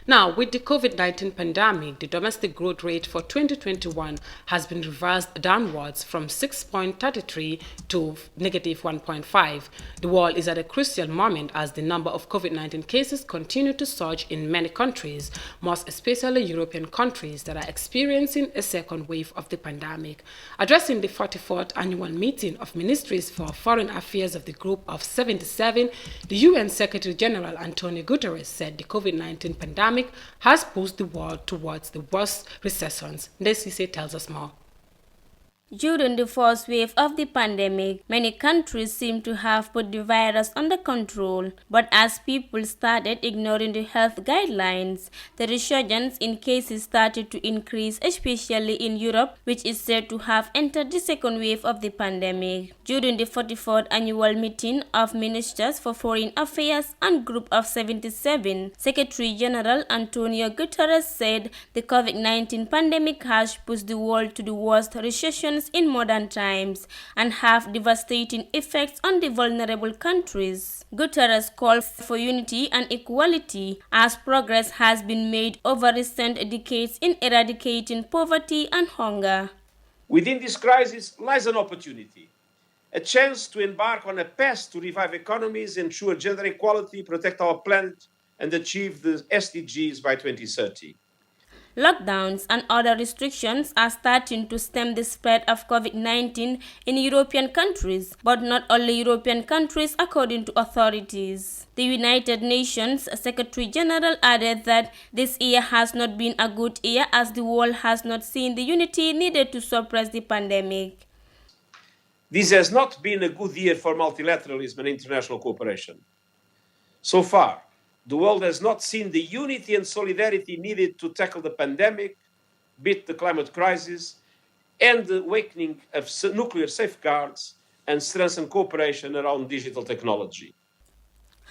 Now, with the COVID-19 pandemic, the domestic growth rate for 2021 has been reversed downwards from 6.33 to negative 1.5. The world is at a crucial moment as the number of COVID-19 cases continue to surge in many countries, most especially European countries that are experiencing a second wave of the pandemic. Addressing the 44th annual meeting of Ministries for Foreign Affairs of the Group of 77, the UN Secretary General Antonio Guterres said the COVID-19 pandemic has pushed the world towards the worst recessions. Ndesise tells us more. During the first wave of the pandemic, many countries seem to have put the virus under control. But as people started ignoring the health guidelines, the resurgence in cases started to increase, especially in Europe, which is said to have entered the second wave of the pandemic. During the 44th annual meeting of Ministers for Foreign Affairs and Group of 77, Secretary General Antonio Guterres said the COVID-19 pandemic has pushed the world to the worst recession in modern times and have devastating effects on the vulnerable countries. Guterres called for unity and equality as progress has been made over recent decades in eradicating poverty and hunger. Within this crisis lies an opportunity, a chance to embark on a path to revive economies, ensure gender equality, protect our planet, and achieve the SDGs by 2030. Lockdowns and other restrictions are starting to stem the spread of COVID-19 in European countries, but not only European countries according to authorities. The United Nations Secretary General added that this year has not been a good year as the world has not seen the unity needed to suppress the pandemic. This has not been a good year for multilateralism and international cooperation. So far, the world has not seen the unity and solidarity needed to tackle the pandemic, beat the climate crisis, end the awakening of nuclear safeguards, and strengthen cooperation around digital technology.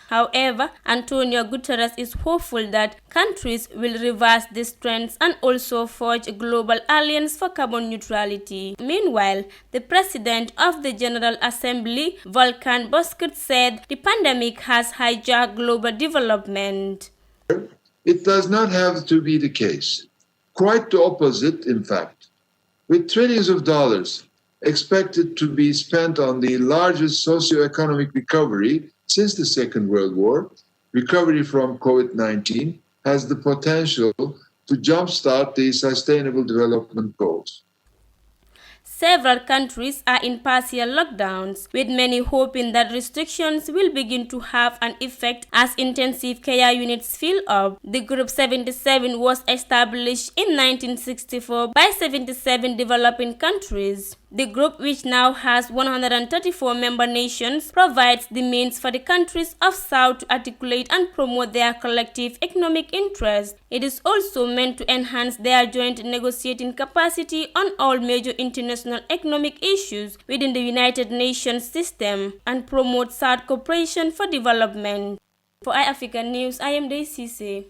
However, Antonio Guterres is hopeful that countries will reverse these trends and also forge a global alliance for carbon neutrality. Meanwhile, the president of the General Assembly, Volkan Bozkurt, said the pandemic has hijacked global development. It does not have to be the case. Quite the opposite, in fact. With trillions of dollars expected to be spent on the largest socio-economic recovery since the Second World War, recovery from COVID-19 has the potential to jumpstart the Sustainable Development Goals. Several countries are in partial lockdowns, with many hoping that restrictions will begin to have an effect as intensive care units fill up. The Group 77 was established in 1964 by 77 developing countries. The group, which now has 134 member nations, provides the means for the countries of South to articulate and promote their collective economic interests. It is also meant to enhance their joint negotiating capacity on all major international economic issues within the United Nations system and promote South cooperation for development. For iAfrican News, I am Ndesise.